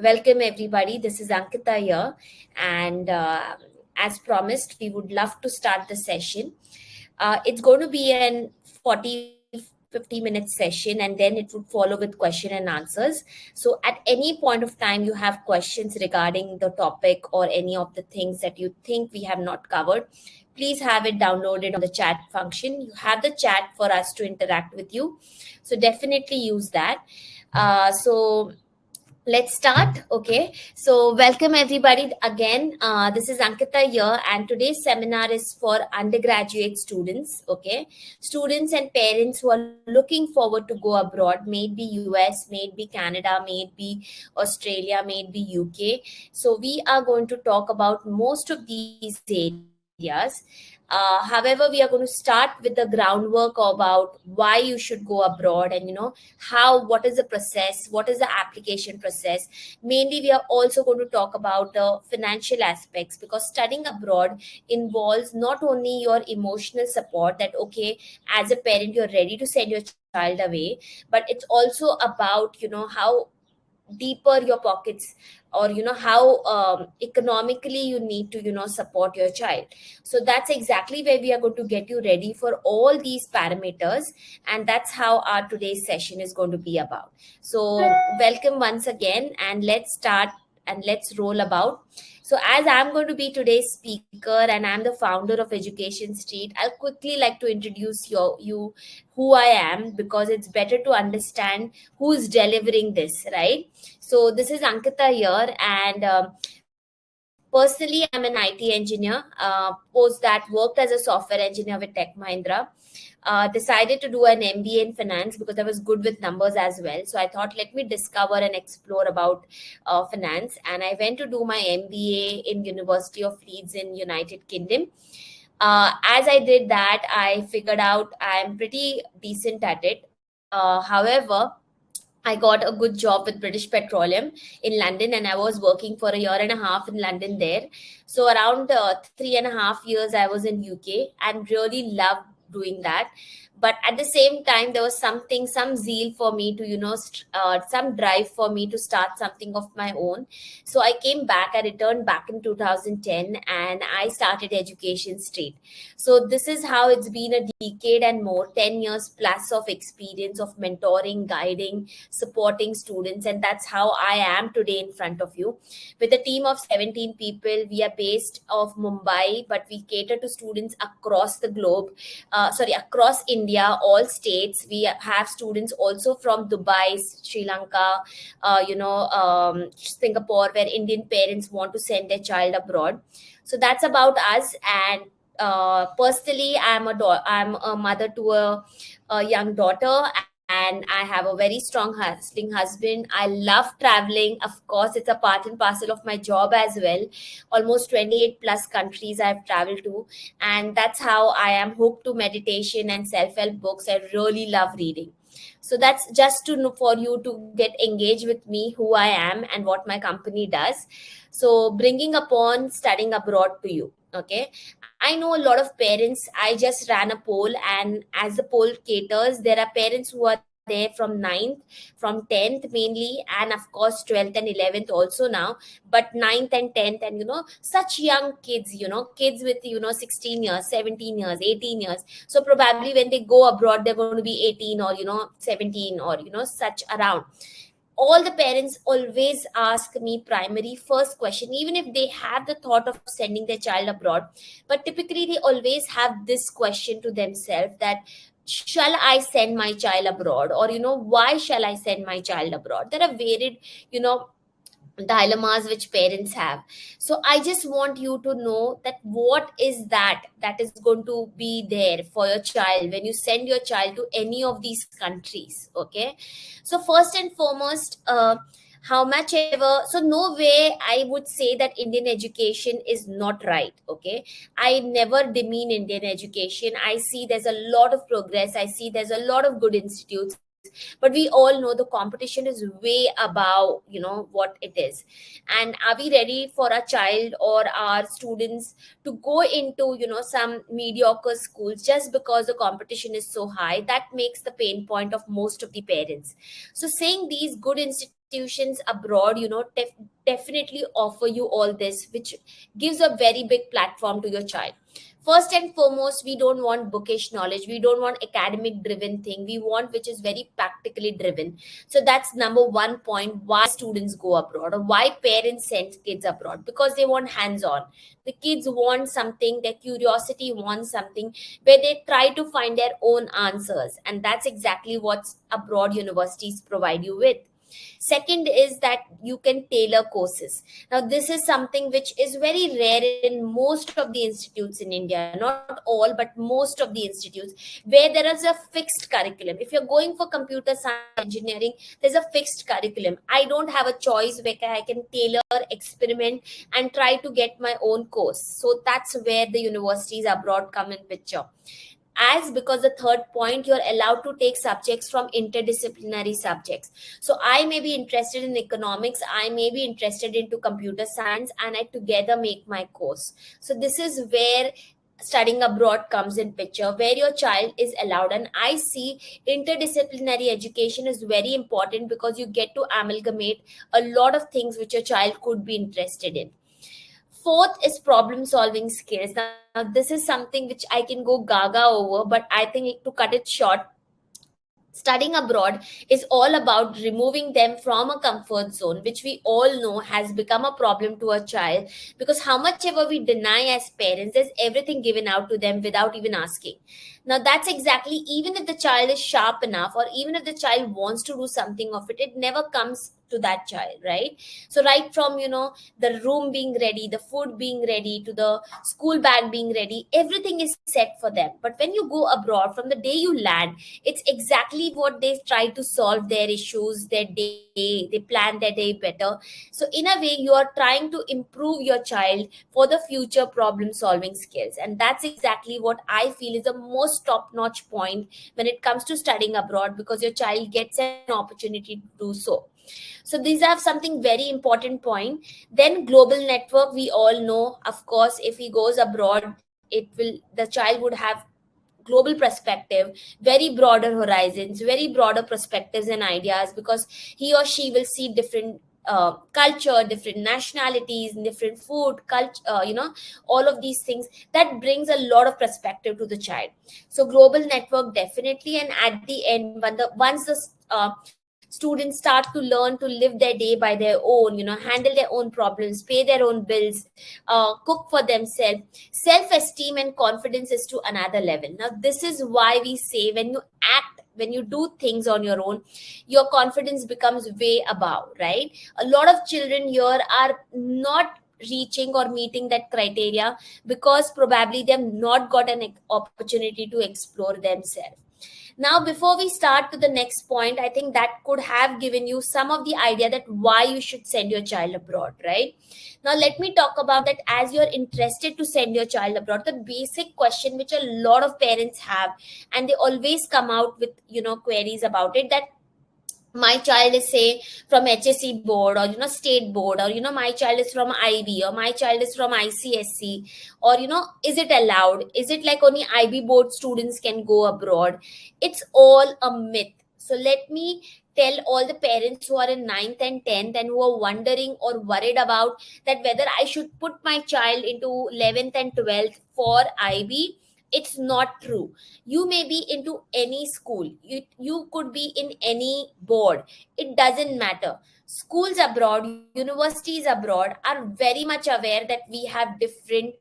Welcome everybody. This is Ankita here, and as promised, we would love to start the session. It's going to be an 40-50 minute session, and then it would follow with question and answers. So, at any point of time, you have questions regarding the topic or any of the things that you think we have not covered, please have it downloaded on the chat function. You have the chat for us to interact with you. So, definitely use that. So let's start. Okay, so welcome everybody again. This is Ankita here, and today's seminar is for undergraduate students. Okay, students and parents who are looking forward to go abroad, may it be US, may it be Canada, may it be Australia, may it be UK. So we are going to talk about most of these areas. However, we are going to start with the groundwork about why you should go abroad, and what is the process, what is the application process. Mainly, we are also going to talk about the financial aspects, because studying abroad involves not only your emotional support, that okay, as a parent you're ready to send your child away, but it's also about how deeper your pockets, or how economically you need to support your child. So that's exactly where we are going to get you ready for all these parameters, and that's how our today's session is going to be about. So welcome once again, and let's start and let's roll about. So as I'm going to be today's speaker and I'm the founder of Education Street, I'll quickly like to introduce you who I am, because it's better to understand who is delivering this, right? So this is Ankita here, and personally, I'm an IT engineer. Post that, worked as a software engineer with Tech Mahindra. Decided to do an MBA in finance because I was good with numbers as well. So I thought, let me discover and explore about finance, and I went to do my MBA in University of Leeds in United Kingdom. As I did that, I figured out I'm pretty decent at it. However, I got a good job with British Petroleum in London, and I was working for a year and a half in London there. So around 3.5 years, I was in UK and really loved doing that. But at the same time, there was some zeal for me to, some drive for me to start something of my own. So I came back, I returned back in 2010, and I started Education Street. So this is how it's been a decade and more, 10 years plus of experience of mentoring, guiding, supporting students. And that's how I am today in front of you. With a team of 17 people, we are based of Mumbai, but we cater to students across the globe, across India, all states. We have students also from Dubai, Sri Lanka, Singapore, where Indian parents want to send their child abroad. So that's about us. And personally, I'm a mother to a young daughter, and I have a very strong hustling husband. I love traveling. Of course, it's a part and parcel of my job as well. Almost 28 plus countries I've traveled to, and that's how I am hooked to meditation and self-help books. I really love reading. So that's just to know, for you to get engaged with me, who I am and what my company does. So bringing upon studying abroad to you. Okay, I know a lot of parents. I just ran a poll, and as the poll caters, there are parents who are there from 9th, from 10th mainly, and of course 12th and 11th also now, but 9th and 10th, and such young kids, kids with 16 years, 17 years, 18 years. So probably when they go abroad, they're going to be 18 or 17 or such around. All the parents always ask me primary first question, even if they have the thought of sending their child abroad, but typically they always have this question to themselves, that shall I send my child abroad, or why shall I send my child abroad? There are varied you know dilemmas which parents have. So I just want you to know that what is that is going to be there for your child when you send your child to any of these countries. Okay, so first and foremost, how much ever, so no way I would say that Indian education is not right. Okay, I never demean Indian education. I see there's a lot of progress, I see there's a lot of good institutes, but we all know the competition is way above what it is. And are we ready for our child or our students to go into some mediocre schools just because the competition is so high? That makes the pain point of most of the parents. So saying these good institutes institutions abroad, definitely offer you all this, which gives a very big platform to your child. First and foremost, we don't want bookish knowledge, we don't want academic driven thing, we want which is very practically driven. So that's number one point why students go abroad, or why parents send kids abroad, because they want hands on. The kids want something, their curiosity wants something where they try to find their own answers, and that's exactly what abroad universities provide you with. Second is that you can tailor courses. Now, this is something which is very rare in most of the institutes in India, not all, but most of the institutes, where there is a fixed curriculum. If you're going for computer science or engineering, there's a fixed curriculum. I don't have a choice where I can tailor, experiment, and try to get my own course. So that's where the universities abroad come in picture. As because the third point, you're allowed to take subjects from interdisciplinary subjects. So I may be interested in economics, I may be interested into computer science, and I together make my course. So this is where studying abroad comes in picture, where your child is allowed. And I see interdisciplinary education is very important, because you get to amalgamate a lot of things which your child could be interested in. Fourth is problem solving skills. Now, this is something which I can go gaga over, but I think to cut it short, studying abroad is all about removing them from a comfort zone, which we all know has become a problem to a child, because how much ever we deny as parents, there's everything given out to them without even asking. Now, that's exactly, even if the child is sharp enough, or even if the child wants to do something of it, it never comes to that child, right? So right from, the room being ready, the food being ready, to the school bag being ready, everything is set for them. But when you go abroad, from the day you land, it's exactly what they try to solve their issues, their day, they plan their day better. So in a way, you are trying to improve your child for the future problem solving skills. And that's exactly what I feel is the most top notch point when it comes to studying abroad, because your child gets an opportunity to do so. So these are something very important point. Then global network, we all know, of course, if he goes abroad, the child would have global perspective, very broader horizons, very broader perspectives and ideas, because he or she will see different culture, different nationalities, different food culture, all of these things, that brings a lot of perspective to the child. So global network definitely. And at the end, once the students start to learn to live their day by their own, handle their own problems, pay their own bills, cook for themselves, self-esteem and confidence is to another level. Now, this is why we say, when you do things on your own, your confidence becomes way above, right? A lot of children here are not reaching or meeting that criteria, because probably they've not got an opportunity to explore themselves. Now, before we start to the next point, I think that could have given you some of the idea that why you should send your child abroad, right? Now, let me talk about that. As you're interested to send your child abroad, the basic question which a lot of parents have, and they always come out with, queries about it, that my child is, say, from HSC board, or state board, or my child is from IB, or my child is from ICSC, or is it allowed, is it like only IB board students can go abroad? It's all a myth. So let me tell all the parents who are in 9th and 10th, and who are wondering or worried about that whether I should put my child into 11th and 12th for IB. It's not true. You may be into any school, you could be in any board, it doesn't matter. Schools abroad, universities abroad are very much aware that we have different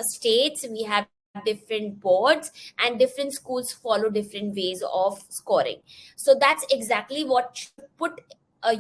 states, we have different boards, and different schools follow different ways of scoring. So that's exactly what should put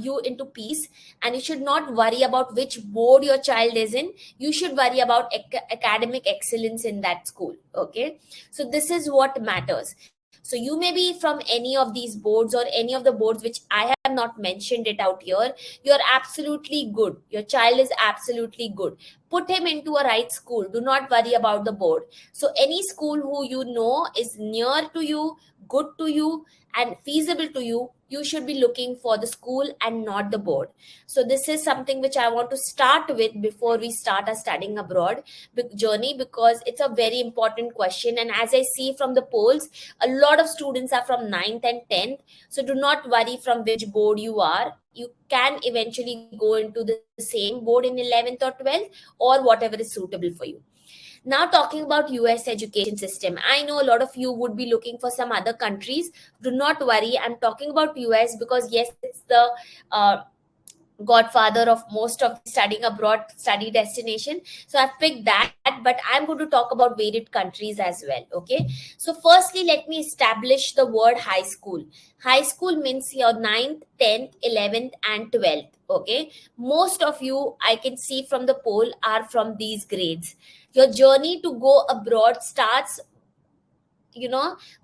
you into peace. And you should not worry about which board your child is in. You should worry about academic excellence in that school. Okay, so this is what matters. So you may be from any of these boards, or any of the boards which I have not mentioned it out here. You're absolutely good, your child is absolutely good. Put him into a right school, do not worry about the board. So any school who is near to you, good to you and feasible to you, you should be looking for the school and not the board. So this is something which I want to start with before we start our studying abroad journey, because it's a very important question. And as I see from the polls, a lot of students are from 9th and 10th. So do not worry from which board you are. You can eventually go into the same board in 11th or 12th, or whatever is suitable for you. Now, talking about US education system, I know a lot of you would be looking for some other countries. Do not worry, I'm talking about US because yes, it's the godfather of most of the studying abroad study destination. So I've picked that, but I'm going to talk about varied countries as well. Okay, so firstly, let me establish the word high school. High school means your 9th, 10th, 11th and 12th. Okay, most of you, I can see from the poll, are from these grades. Your journey to go abroad starts,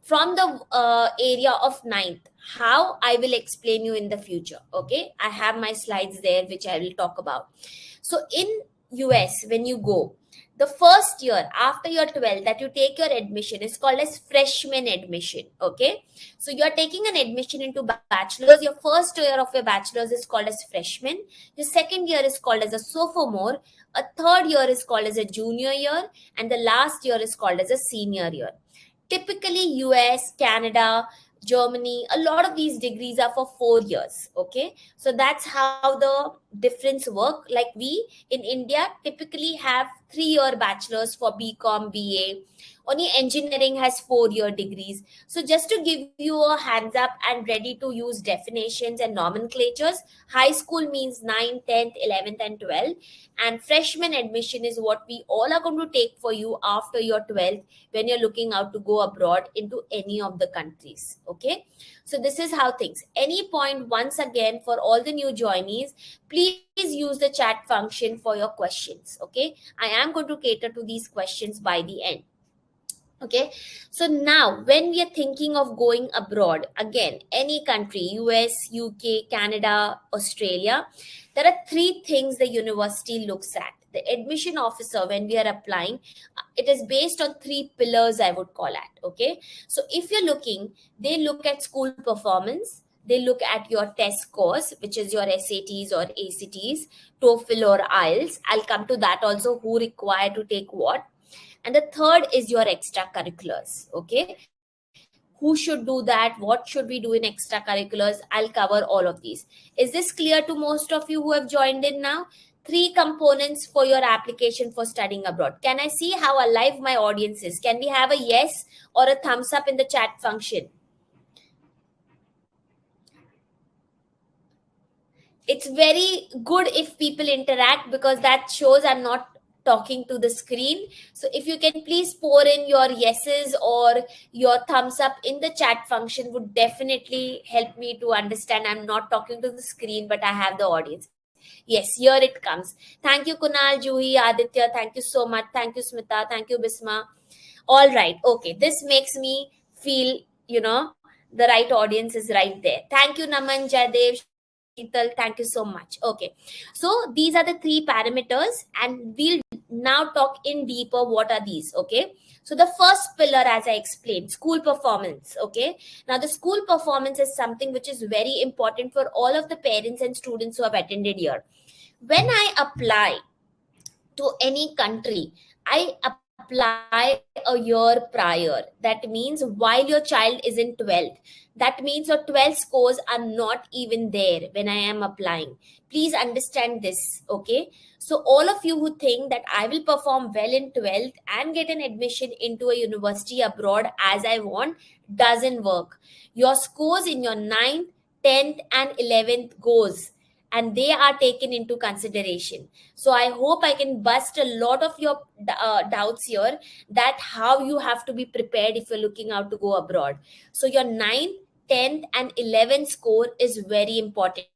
from the area of ninth. How, I will explain you in the future. Okay, I have my slides there which I will talk about. So in US, when you go, the first year after your 12th that you take your admission is called as freshman admission. Okay, so you're taking an admission into bachelor's. Your first year of your bachelor's is called as freshman. Your second year is called as a sophomore. A third year is called as a junior year, and the last year is called as a senior year. Typically US, Canada, Germany, a lot of these degrees are for 4 years. Okay, so that's how the difference work. Like we in India typically have 3-year bachelors for BCom, BA. Only engineering has 4-year degrees. So just to give you a hands up and ready to use definitions and nomenclatures, high school means 9, 10th, 11th and 12th, and freshman admission is what we all are going to take for you after your 12th when you're looking out to go abroad into any of the countries. Okay, so this is how things. Any point, once again, for all the new joinees, please use the chat function for your questions. Okay, I am going to cater to these questions by the end. Okay, so now when we are thinking of going abroad, again, any country, US, UK, Canada, Australia, there are three things the university looks at. The admission officer, when we are applying, it is based on three pillars, I would call it. Okay, so if you're looking, they look at school performance, they look at your test scores, which is your SATs or ACTs, TOEFL or IELTS. I'll come to that also, who require to take what. And the third is your extracurriculars. Okay, who should do that, what should we do in extracurriculars? I'll cover all of these. Is this clear to most of you who have joined in now? Three components for your application for studying abroad. Can I see how alive my audience is? Can we have a yes or a thumbs up in the chat function? It's very good if people interact, because that shows I'm not talking to the screen. So if you can please pour in your yeses or your thumbs up in the chat function, would definitely help me to understand I'm not talking to the screen but I have the audience. Yes, here it comes. Thank you, Kunal, Juhi, Aditya. Thank you so much. Thank you, Smita. Thank you, Bisma. All right. Okay, this makes me feel, the right audience is right there. Thank you, Naman, Jadev, Sheetal. Thank you so much. Okay, so these are the three parameters, and we'll now talk in deeper what are these. Okay, so the first pillar, as I explained, school performance. Okay, now the school performance is something which is very important for all of the parents and students who have attended here. When I apply to any country, I apply a year prior. That means while your child is in 12th, that means your 12th scores are not even there when I am applying. Please understand this. Okay, so all of you who think that I will perform well in 12th and get an admission into a university abroad as I want, doesn't work. Your scores in your 9th, 10th and 11th goes, and they are taken into consideration. So I hope I can bust a lot of your doubts here, that how you have to be prepared if you're looking out to go abroad. So your 9th, 10th and 11th score is very important.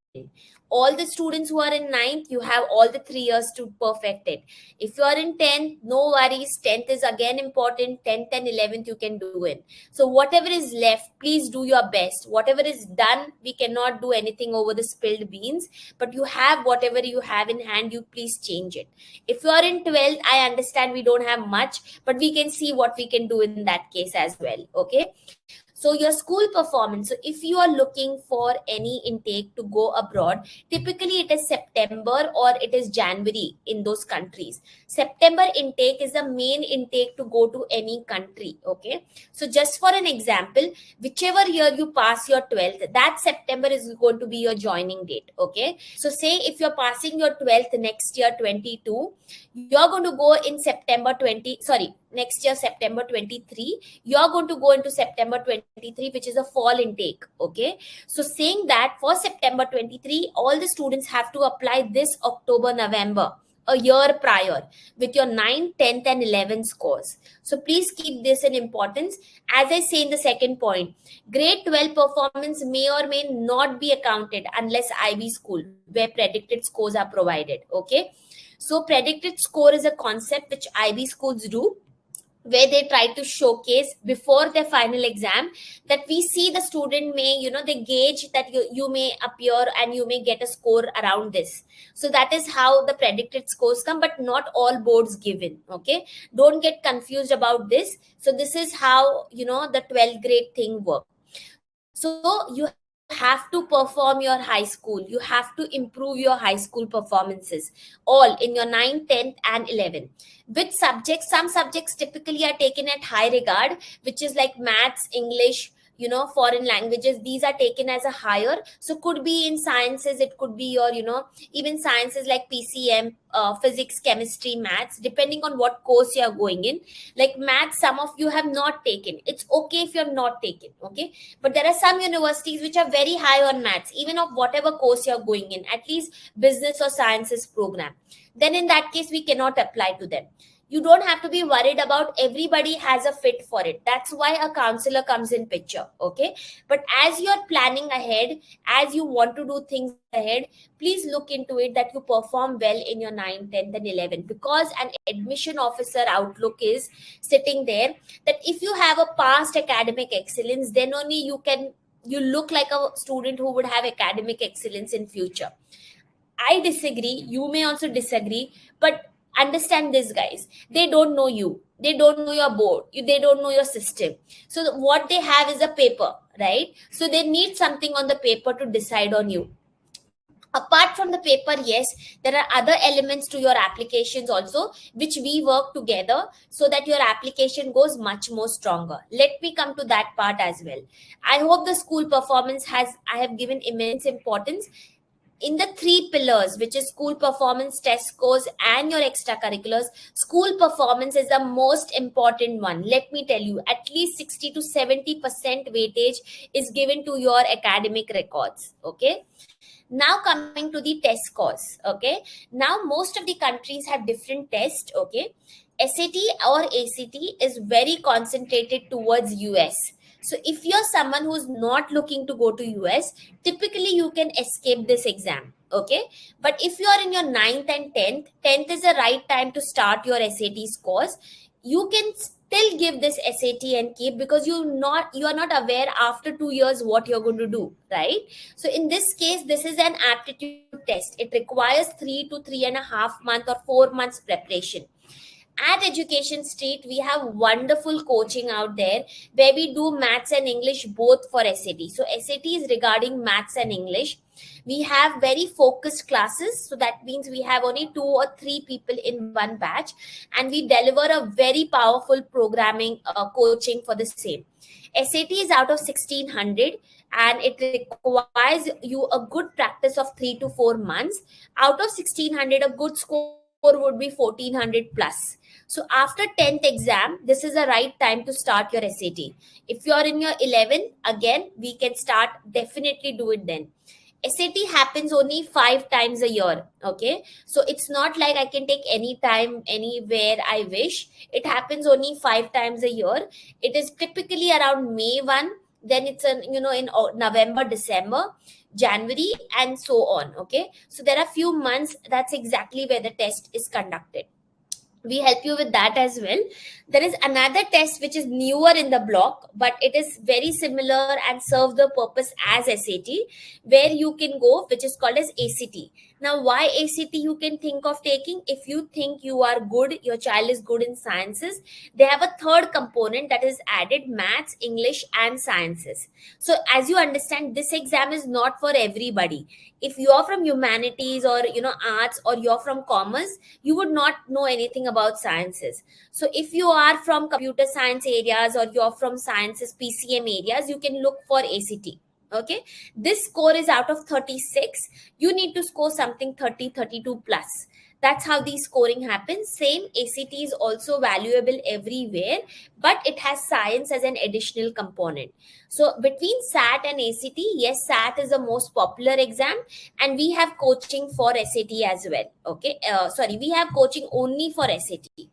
All the students who are in 9th, you have all the 3 years to perfect it. If you are in 10th, no worries, 10th is again important. 10th and 11th you can do it. So whatever is left, please do your best. Whatever is done, we cannot do anything over the spilled beans, but you have whatever you have in hand, you please change it. If you are in 12th, I understand we don't have much, but we can see what we can do in that case as well. Okay, So your school performance, so if you are looking for any intake to go abroad, typically it is September or it is January in those countries. September intake is the main intake to go to any country. Okay, so just for an example, whichever year you pass your 12th, that September is going to be your joining date. Okay, so say if you're passing your 12th next year 22, you're going to go in September 20, sorry, next year September 23, you're going to go into September 23, which is a fall intake. Okay, so saying that for September 23, all the students have to apply this October, November, a year prior, with your 9, 10th, and 11th scores. So please keep this in importance. As I say in the second point, grade 12 performance may or may not be accounted unless IB school, where predicted scores are provided. Okay, so predicted score is a concept which IB schools do, where they try to showcase before their final exam that we see the student may, they gauge that you may appear and you may get a score around this. So that is how the predicted scores come, but not all boards given. Okay, don't get confused about this. So this is how, the 12th grade thing works. So you have to perform your high school. You have to improve your high school performances, all in your 9th, 10th, and 11th. Which subjects? Some subjects typically are taken at high regard, which is like maths, English, foreign languages. These are taken as a higher. So could be in sciences, it could be your, even sciences like PCM, physics, chemistry, maths, depending on what course you are going in. Like maths, some of you have not taken. It's okay if you have not taken. Okay, but there are some universities which are very high on maths, even of whatever course you're going in, at least business or sciences program. Then in that case, we cannot apply to them. You don't have to be worried about everybody has a fit for it. That's why a counselor comes in picture. Okay, but as you're planning ahead, as you want to do things ahead, please look into it that you perform well in your 9th, 10th, and 11th, because an admission officer outlook is sitting there that if you have a past academic excellence, then only you look like a student who would have academic excellence in future. I disagree. You may also disagree, but understand this, guys. They don't know you. They don't know your board. They don't know your system. So what they have is a paper, right? So they need something on the paper to decide on you. Apart from the paper, yes, there are other elements to your applications also, which we work together so that your application goes much more stronger. Let me come to that part as well. I hope the school performance I have given immense importance in the three pillars, which is school performance, test scores, and your extracurriculars. School performance is the most important one. Let me tell you, at least 60 to 70% weightage is given to your academic records. Okay, now coming to the test scores. Okay, now most of the countries have different tests. Okay, SAT or ACT is very concentrated towards US. So if you're someone who's not looking to go to US, typically you can escape this exam. Okay, but if you are in your 9th and 10th is the right time to start your SAT scores. You can still give this SAT and keep, because you are not aware after 2 years what you're going to do, right? So in this case, this is an aptitude test. It requires 3 to 3.5 months or 4 months preparation. At Education Street, we have wonderful coaching out there where we do maths and English both for SAT. So SAT is regarding maths and English. We have very focused classes. So that means we have only 2 or 3 people in one batch, and we deliver a very powerful programming coaching for the same. SAT is out of 1600 and it requires you a good practice of 3 to 4 months. Out of 1600, a good score would be 1400 plus. So after 10th exam, this is the right time to start your SAT. If you are in your 11th, again, we can start, definitely do it then. SAT happens only 5 times a year. Okay, so it's not like I can take any time, anywhere I wish. It happens only 5 times a year. It is typically around May 1, then it's in November, December, January, and so on. Okay, so there are few months, that's exactly where the test is conducted. We help you with that as well. There is another test which is newer in the block, but it is very similar and serve the purpose as SAT, where you can go, which is called as ACT. Now, why ACT you can think of taking? If you think you are good, your child is good in sciences, they have a third component that is added: maths, English, and sciences. So, as you understand, this exam is not for everybody. If you are from humanities or arts, or you're from commerce, you would not know anything about sciences. So, if you are from computer science areas or you're from sciences PCM areas, you can look for ACT. Okay, this score is out of 36. You need to score something 30, 32 plus. That's how the scoring happens. Same, ACT is also valuable everywhere, but it has science as an additional component. So between SAT and ACT, yes, SAT is the most popular exam, and we have coaching for SAT as well. Okay, sorry, we have coaching only for SAT.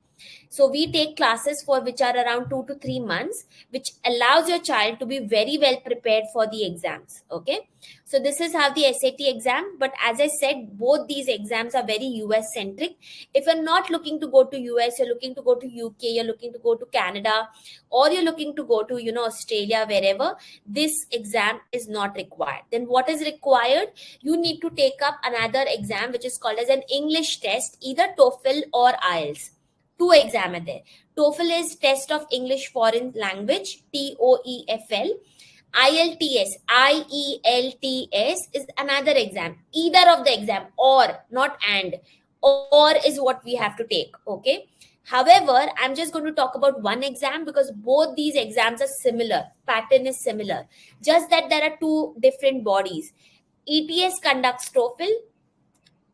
So we take classes for which are around 2 to 3 months, which allows your child to be very well prepared for the exams. Okay. So this is how the SAT exam. But as I said, both these exams are very US centric. If you're not looking to go to US, you're looking to go to UK, you're looking to go to Canada, or you're looking to go to, Australia, wherever, this exam is not required. Then what is required? You need to take up another exam, which is called as an English test, either TOEFL or IELTS. Two exam are there. TOEFL is test of English foreign language, TOEFL. IELTS is another exam. Either of the exam, or not and, or is what we have to take. Okay. However, I'm just going to talk about one exam because both these exams are similar. Pattern is similar. Just that there are two different bodies. ETS conducts TOEFL.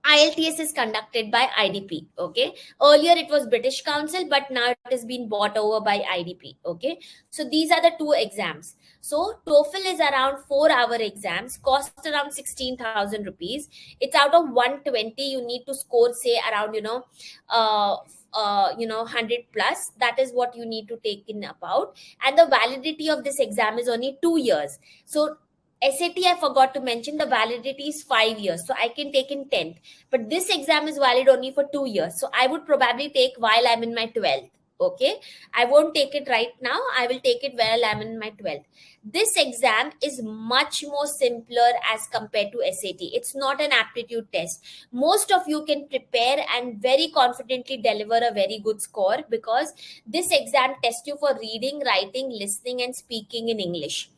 IELTS is conducted by IDP. Okay. Earlier it was British Council, but now it has been bought over by IDP. Okay. So these are the two exams. So TOEFL is around 4-hour exams, cost around 16,000 rupees. It's out of 120. You need to score, say, around, 100 plus. That is what you need to take in about. And the validity of this exam is only 2 years. So SAT, I forgot to mention, the validity is 5 years. So I can take in 10th. But this exam is valid only for 2 years. So I would probably take while I'm in my 12th. Okay. I won't take it right now. I will take it while I'm in my 12th. This exam is much more simpler as compared to SAT. It's not an aptitude test. Most of you can prepare and very confidently deliver a very good score because this exam tests you for reading, writing, listening, and speaking in English.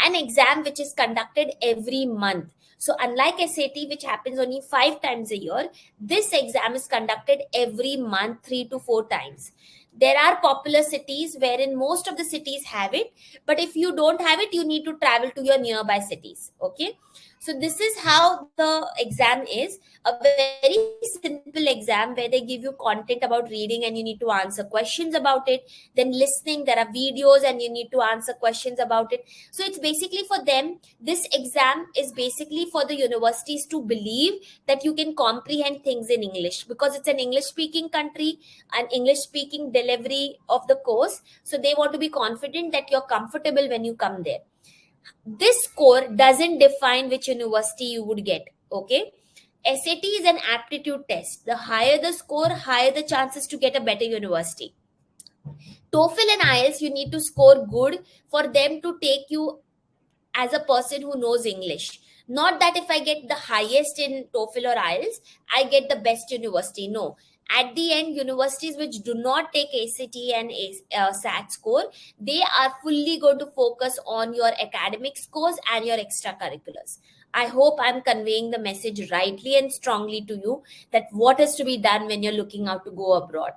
An exam which is conducted every month. So unlike SAT, which happens only 5 times a year, this exam is conducted every month, 3 to 4 times. There are popular cities wherein most of the cities have it, but if you don't have it, you need to travel to your nearby cities. Okay. So this is how the exam is. A very simple exam where they give you content about reading and you need to answer questions about it. Then listening, there are videos and you need to answer questions about it. So it's basically for them. This exam is basically for the universities to believe that you can comprehend things in English because it's an English speaking country, an English speaking delivery of the course. So they want to be confident that you're comfortable when you come there. This score doesn't define which university you would get. Okay. SAT is an aptitude test. The higher the score, higher the chances to get a better university. TOEFL and IELTS, you need to score good for them to take you as a person who knows English. Not that if I get the highest in TOEFL or IELTS, I get the best university. No. At the end, universities which do not take ACT and SAT score, they are fully going to focus on your academic scores and your extracurriculars. I hope I'm conveying the message rightly and strongly to you that what is to be done when you're looking out to go abroad.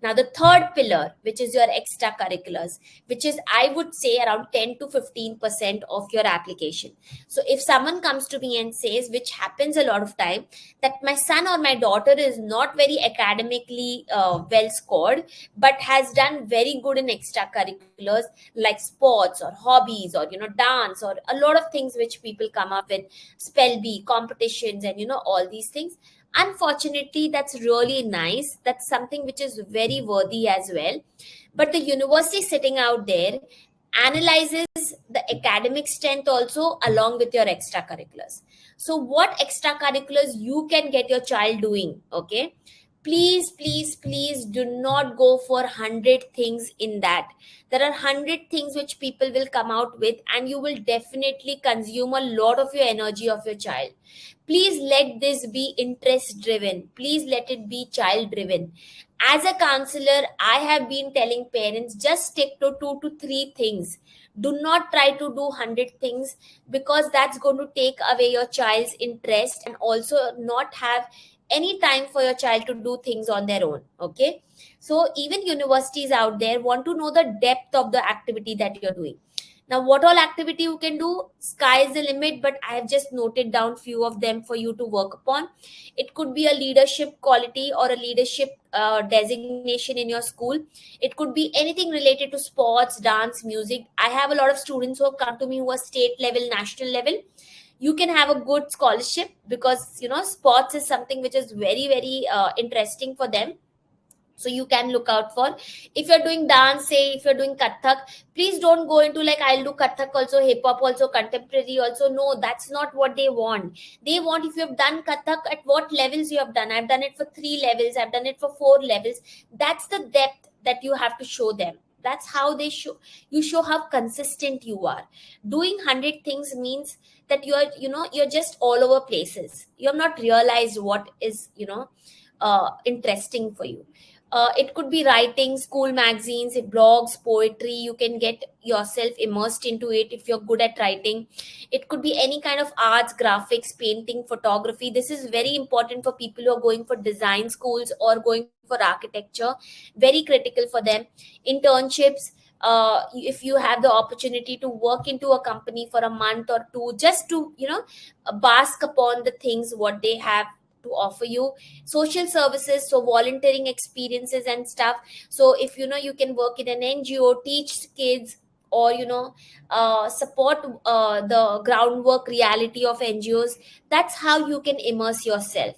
Now, the third pillar, which is your extracurriculars, which is, I would say, around 10 to 15% of your application. So if someone comes to me and says, which happens a lot of time, that my son or my daughter is not very academically well scored, but has done very good in extracurriculars like sports or hobbies or, dance or a lot of things which people come up with, spell bee, competitions and, all these things. Unfortunately, that's really nice. That's something which is very worthy as well. But the university sitting out there analyzes the academic strength also along with your extracurriculars. So what extracurriculars you can get your child doing? Okay. Please, please, please do not go for 100 things in that. There are 100 things which people will come out with, and you will definitely consume a lot of your energy of your child. Please let this be interest driven. Please let it be child driven. As a counselor, I have been telling parents, just stick to 2 to 3 things. Do not try to do 100 things, because that's going to take away your child's interest and also not have any time for your child to do things on their own. Okay, so even universities out there want to know the depth of the activity that you're doing. Now, what all activity you can do, sky is the limit, but I have just noted down few of them for you to work upon. It could be a leadership quality or a leadership designation in your school. It could be anything related to sports, dance, music. I have a lot of students who have come to me who are state level, national level. You can have a good scholarship, because sports is something which is very, very interesting for them. So you can look out for. If you're doing dance, say if you're doing kathak, please don't go into like, I'll do kathak also, hip hop also, contemporary also. No, that's not what they want. They want, if you have done kathak, at what levels you have done. I've done it for 3 levels, I've done it for 4 levels. That's the depth that you have to show them. That's how they show. You show how consistent you are. Doing 100 things means that you're just all over places. You have not realized what is interesting for you. It could be writing, school magazines, blogs, poetry. You can get yourself immersed into it if you're good at writing. It could be any kind of arts, graphics, painting, photography. This is very important for people who are going for design schools or going for architecture. Very critical for them. Internships. If you have the opportunity to work into a company for a month or two, just to bask upon the things what they have to offer you. Social services, so volunteering experiences and stuff. So if you can work in an NGO, teach kids, or support the groundwork reality of NGOs, that's how you can immerse yourself.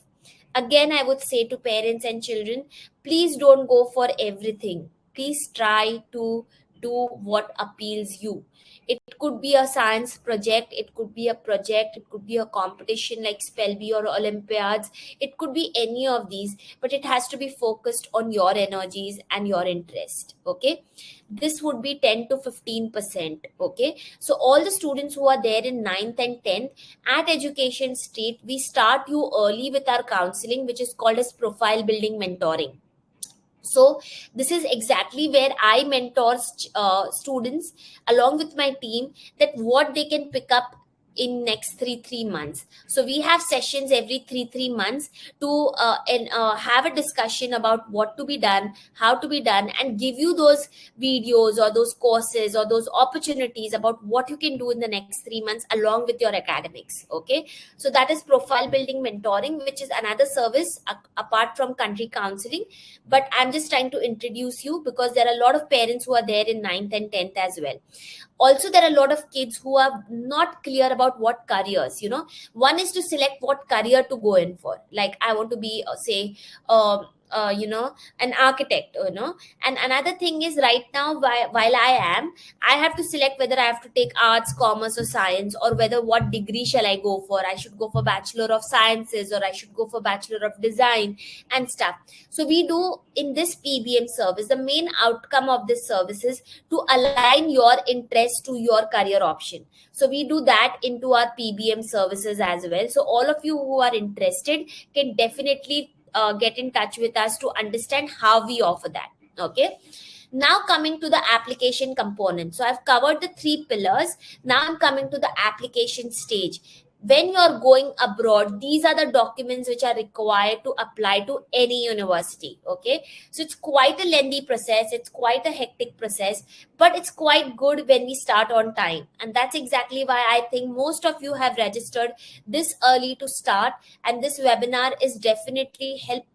Again, I would say to parents and children, please don't go for everything. Please try to do what appeals you. It could be a science project, it could be a project, it could be a competition like Spellbee or Olympiads. It could be any of these, but it has to be focused on your energies and your interest. Okay, this would be 10 to 15%. Okay, so all the students who are there in 9th and 10th, at Education State, we start you early with our counseling, which is called as profile building mentoring. So this is exactly where I mentor students along with my team, that what they can pick up in next three months. So we have sessions every three months to have a discussion about what to be done, how to be done, and give you those videos or those courses or those opportunities about what you can do in the next 3 months along with your academics. Okay, so that is profile building mentoring, which is another service apart from country counseling, but I'm just trying to introduce you because there are a lot of parents who are there in 9th and 10th as well. Also, there are a lot of kids who are not clear about what careers. One is to select what career to go in for. Like, I want to be say an architect. And another thing is, right now, while I have to select whether I have to take arts, commerce, or science, or whether what degree shall I go for. I should go for Bachelor of Sciences, or I should go for Bachelor of Design and stuff. So we do in this PBM service, the main outcome of this service is to align your interest to your career option. So we do that into our PBM services as well. So all of you who are interested can definitely get in touch with us to understand how we offer that. Okay, now coming to the application component. So I've covered the 3 pillars. Now I'm coming to the application stage. When you're going abroad, these are the documents which are required to apply to any university. Okay, so it's quite a lengthy process, it's quite a hectic process, but it's quite good when we start on time. And that's exactly why I think most of you have registered this early to start, and this webinar is definitely help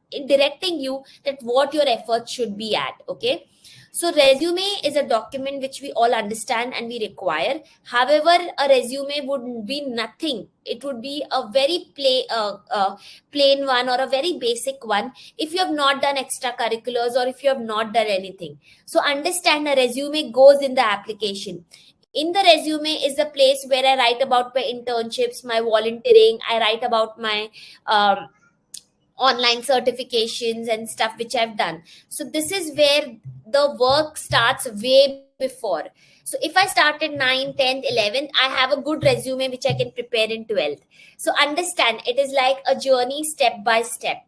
in directing you that what your efforts should be at. Okay, so resume is a document which we all understand and we require. However, a resume would be nothing. It would be a very plain one, or a very basic one, if you have not done extracurriculars or if you have not done anything. So understand, a resume goes in the application. In the resume is the place where I write about my internships, my volunteering. I write about my online certifications and stuff which I've done. So this is where the work starts way before. So if I started 9th, 10th, 11th, I have a good resume which I can prepare in 12th. So understand, it is like a journey step by step.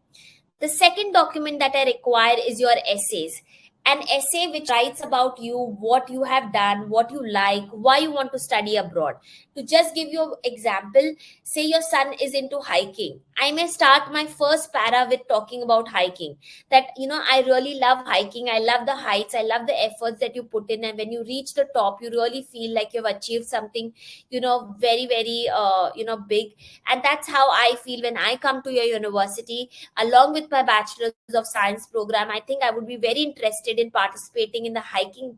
The second document that I require is your essays. An essay which writes about you, what you have done, what you like, why you want to study abroad. To just give you an example, say your son is into hiking. I may start my first para with talking about hiking. That, I really love hiking. I love the heights. I love the efforts that you put in. And when you reach the top, you really feel like you've achieved something, very, very, big. And that's how I feel when I come to your university along with my bachelor's of science program. I think I would be very interested in participating in the hiking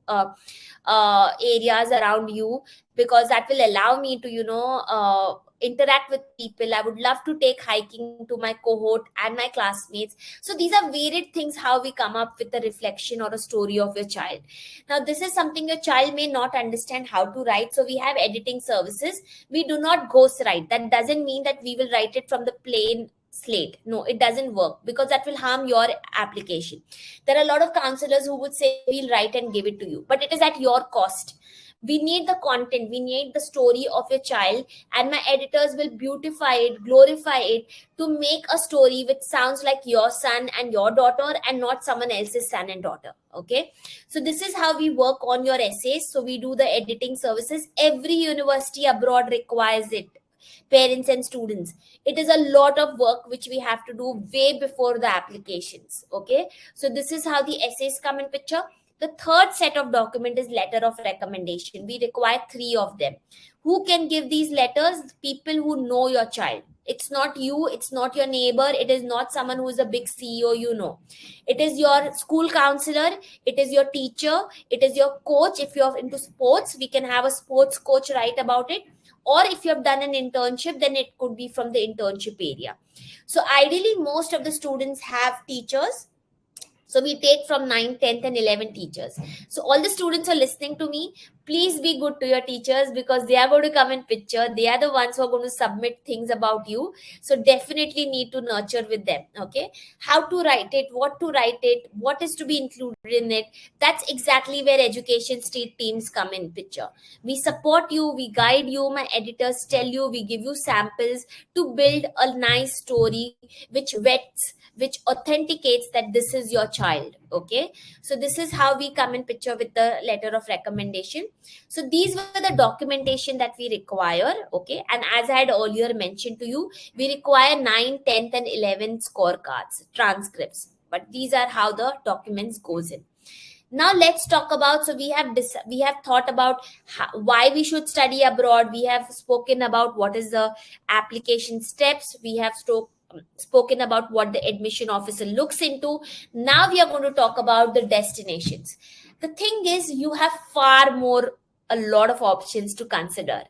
areas around you, because that will allow me to interact with people. I would love to take hiking to my cohort and my classmates. So these are varied things how we come up with a reflection or a story of your child. Now this is something your child may not understand how to write, so we have editing services. We do not ghost write. That doesn't mean that we will write it from the plain slate. No, it doesn't work, because that will harm your application. There are a lot of counselors who would say we'll write and give it to you, but it is at your cost. We need the content, we need the story of your child, and my editors will beautify it, glorify it, to make a story which sounds like your son and your daughter and not someone else's son and daughter. Okay, so this is how we work on your essays. So we do the editing services. Every university abroad requires it, parents and students. It is a lot of work which we have to do way before the applications. Okay, so this is how the essays come in picture. The third set of document is letter of recommendation. We require 3 of them. Who can give these letters? People who know your child. It's not you, it's not your neighbor, it is not someone who is a big CEO. It is your school counselor, it is your teacher, it is your coach. If you're into sports, we can have a sports coach write about it. Or if you have done an internship, then it could be from the internship area. So ideally, most of the students have teachers. So we take from 9, 10th and 11th teachers. So all the students are listening to me. Please be good to your teachers, because they are going to come in picture. They are the ones who are going to submit things about you. So definitely need to nurture with them. Okay. How to write it, what is to be included in it. That's exactly where education street teams come in picture. We support you, we guide you. My editors tell you, we give you samples to build a nice story which vets, which authenticates that this is your child. Okay, so this is how we come in picture with the letter of recommendation. So these were the documentation that we require. Okay, and as I had earlier mentioned to you, we require 9, 10th and 11th scorecards, transcripts, but these are how the documents goes in. Now let's talk about, so we have thought about why we should study abroad. We have spoken about what is the application steps. We have spoken about what the admission officer looks into. Now we are going to talk about the destinations. The thing is, you have a lot of options to consider.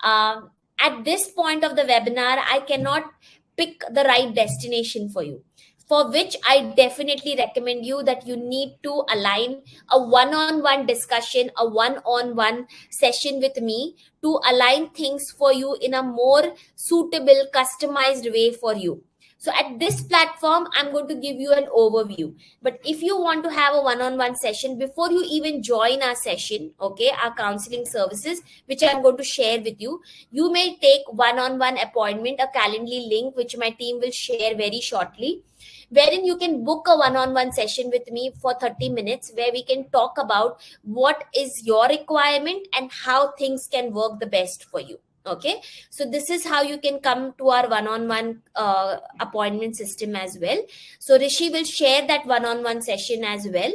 At this point of the webinar, I cannot pick the right destination for you, for which I definitely recommend you that you need to align a one-on-one discussion, a one-on-one session with me, to align things for you in a more suitable, customized way for you. So at this platform, I'm going to give you an overview. But if you want to have a one-on-one session before you even join our session, okay, our counseling services, which I'm going to share with you, you may take one-on-one appointment, a Calendly link, which my team will share very shortly, wherein you can book a one-on-one session with me for 30 minutes, where we can talk about what is your requirement and how things can work the best for you. Okay, so this is how you can come to our one-on-one appointment system as well. So Rishi will share that one-on-one session as well,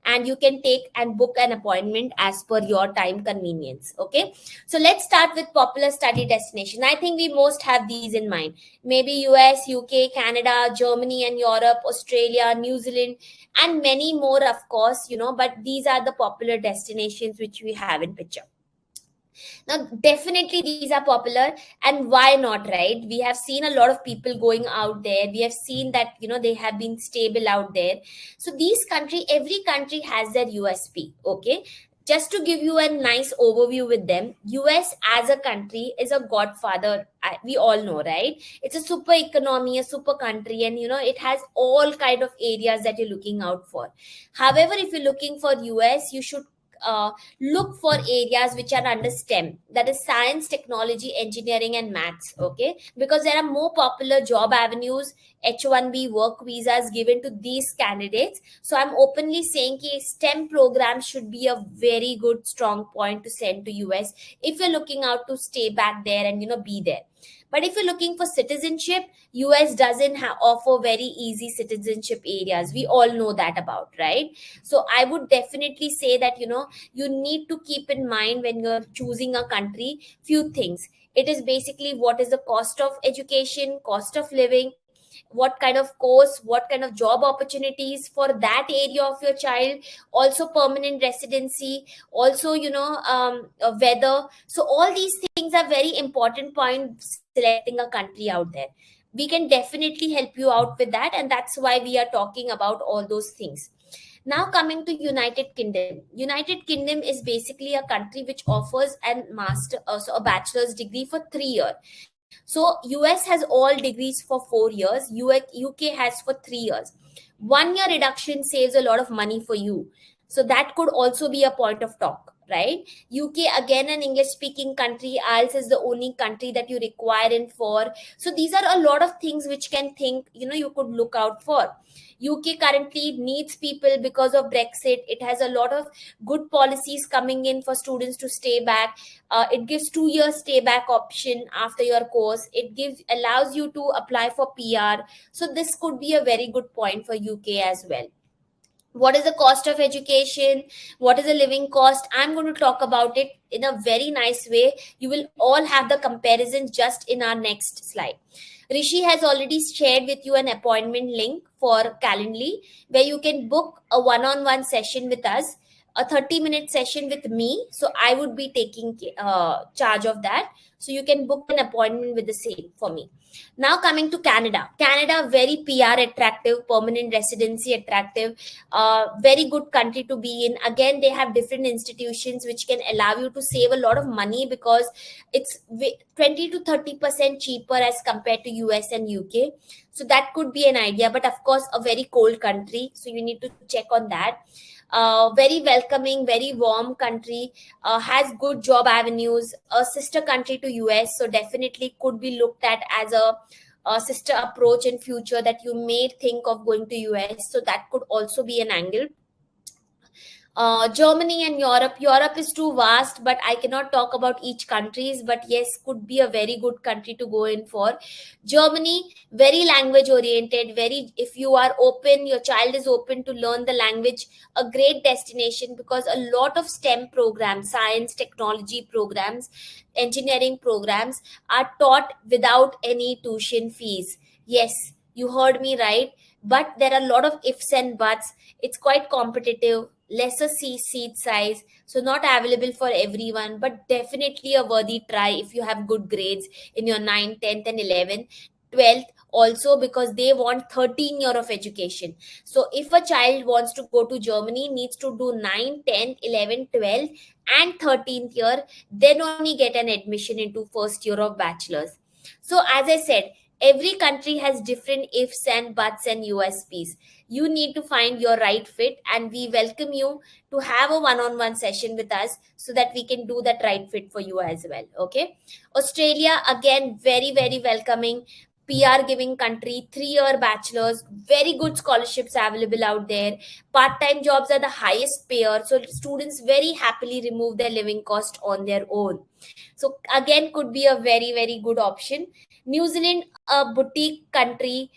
and you can take and book an appointment as per your time convenience. Okay, so let's start with popular study destination. I think we most have these in mind. Maybe US, UK, Canada, Germany and Europe, Australia, New Zealand, and many more, of course, but these are the popular destinations which we have in picture. Now, definitely these are popular, and why not, right? We have seen a lot of people going out there. We have seen that, they have been stable out there. So every country has their USP. Okay. Just to give you a nice overview with them, US as a country is a godfather. We all know, right? It's a super economy, a super country, and it has all kind of areas that you're looking out for. However, if you're looking for US, you should look for areas which are under STEM, that is science, technology, engineering, and maths. Okay, because there are more popular job avenues, H1B work visas given to these candidates. So I'm openly saying that STEM programs should be a very good strong point to send to US if you're looking out to stay back there and be there. But if you're looking for citizenship, US doesn't offer very easy citizenship areas. We all know that about, right? So I would definitely say that you need to keep in mind when you're choosing a country few things. It is basically what is the cost of education, cost of living, what kind of course, what kind of job opportunities for that area of your child, also permanent residency, also weather. So all these things are very important points selecting a country out there. We can definitely help you out with that, and that's why we are talking about all those things. Now coming to United Kingdom. United Kingdom is basically a country which offers a bachelor's degree for 3 years. So US has all degrees for 4 years. UK has for 3 years. 1 year reduction saves a lot of money for you. So that could also be a point of talk, right? UK, again, an English speaking country. IELTS is the only country that you require in for. So these are a lot of things which can think, you could look out for. UK currently needs people because of Brexit. It has a lot of good policies coming in for students to stay back. It gives 2 years stay back option after your course. It allows you to apply for PR. So this could be a very good point for UK as well. What is the cost of education? What is the living cost? I'm going to talk about it in a very nice way. You will all have the comparison just in our next slide. Rishi has already shared with you an appointment link for Calendly, where you can book a one-on-one session with us, a 30-minute session with me. So I would be taking charge of that. So you can book an appointment with the same for me. Now coming to Canada. Canada, very PR attractive, permanent residency attractive, very good country to be in. Again, they have different institutions which can allow you to save a lot of money because it's 20 to 30% cheaper as compared to US and UK. So that could be an idea, but of course, a very cold country. So you need to check on that. Very welcoming, very warm country, has good job avenues, a sister country to US. So definitely could be looked at as a sister approach in future that you may think of going to US. So that could also be an angle. Germany and Europe. Europe is too vast, but I cannot talk about each countries. But yes, could be a very good country to go in for. Germany, very language oriented. Very, if you are open, your child is open to learn the language. A great destination because a lot of STEM programs, science, technology programs, engineering programs are taught without any tuition fees. Yes, you heard me right. But there are a lot of ifs and buts. It's quite competitive, lesser seat size, so not available for everyone, but definitely a worthy try if you have good grades in your 9th, 10th, and 11th. 12th also, because they want 13 year of education. So if a child wants to go to Germany, needs to do 9, 10, 11, 12, and 13th year, then only get an admission into first year of bachelor's. So as I said, every country has different ifs and buts and USPs. You need to find your right fit, and we welcome you to have a one-on-one session with us so that we can do that right fit for you as well. Okay. Australia, again, very, very welcoming, PR giving country, 3 year bachelor's, very good scholarships available out there. Part time jobs are the highest payer, so students very happily remove their living cost on their own. So again, could be a very, very good option. New Zealand, a boutique country.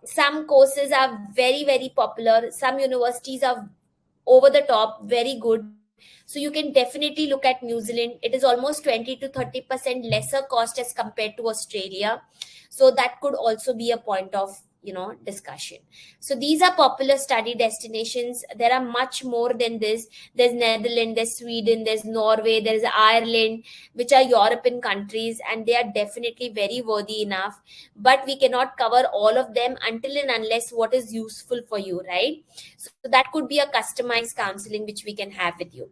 Some courses are very, very popular. Some universities are over the top, very good. So you can definitely look at New Zealand. It is almost 20 to 30% lesser cost as compared to Australia. So that could also be a point of discussion. So these are popular study destinations. There are much more than this. There's Netherlands, there's Sweden, there's Norway, there's Ireland, which are European countries, and they are definitely very worthy enough. But we cannot cover all of them until and unless what is useful for you, right? So that could be a customized counseling which we can have with you.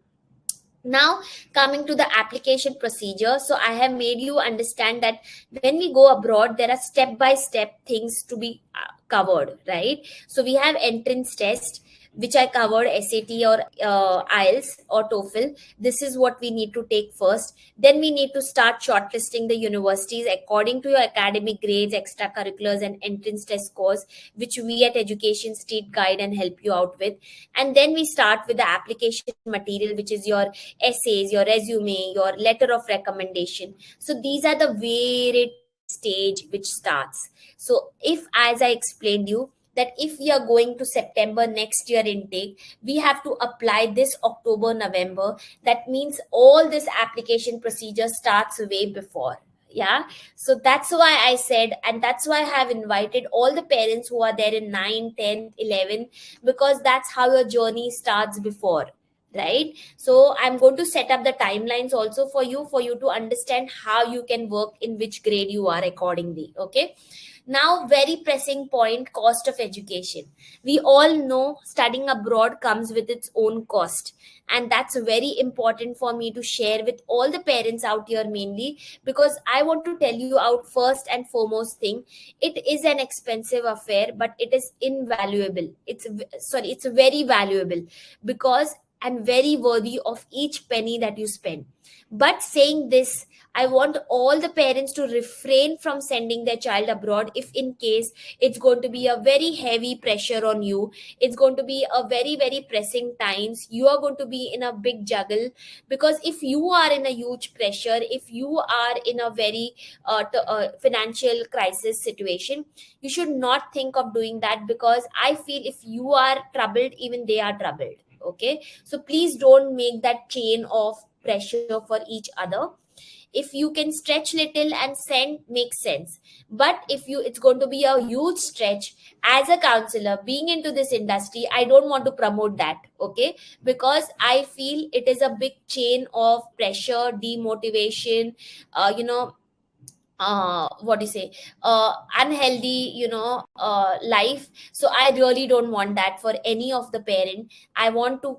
Now, coming to the application procedure, so I have made you understand that when we go abroad, there are step by step things to be covered, right? So we have entrance test, which I covered, SAT or IELTS or TOEFL. This is what we need to take first. Then we need to start shortlisting the universities according to your academic grades, extracurriculars, and entrance test scores, which we at Education Street guide and help you out with. And then we start with the application material, which is your essays, your resume, your letter of recommendation. So these are the varied stage which starts. So if, as I explained you, that if we are going to September next year intake, we have to apply this October, November. That means all this application procedure starts way before. Yeah. So that's why I said, and that's why I have invited all the parents who are there in 9, 10, 11, because that's how your journey starts before, right? So I'm going to set up the timelines also for you to understand how you can work in which grade you are accordingly. Okay. Now, very pressing point, cost of education. We all know studying abroad comes with its own cost. And that's very important for me to share with all the parents out here, mainly because I want to tell you out first and foremost thing. It is an expensive affair, but it is invaluable. It's very valuable, because and very worthy of each penny that you spend. But saying this, I want all the parents to refrain from sending their child abroad if in case it's going to be a very heavy pressure on you. It's going to be a very, very pressing times. You are going to be in a big juggle, because if you are in a huge pressure, if you are in a very financial crisis situation, you should not think of doing that, because I feel if you are troubled, even they are troubled. Okay. So please don't make that chain of pressure for each other. If you can stretch little and send, makes sense. But if you it's going to be a huge stretch, as a counselor being into this industry, I don't want to promote that. Okay. Because I feel it is a big chain of pressure, demotivation, what do you say, unhealthy, life. So I really don't want that for any of the parent. I want to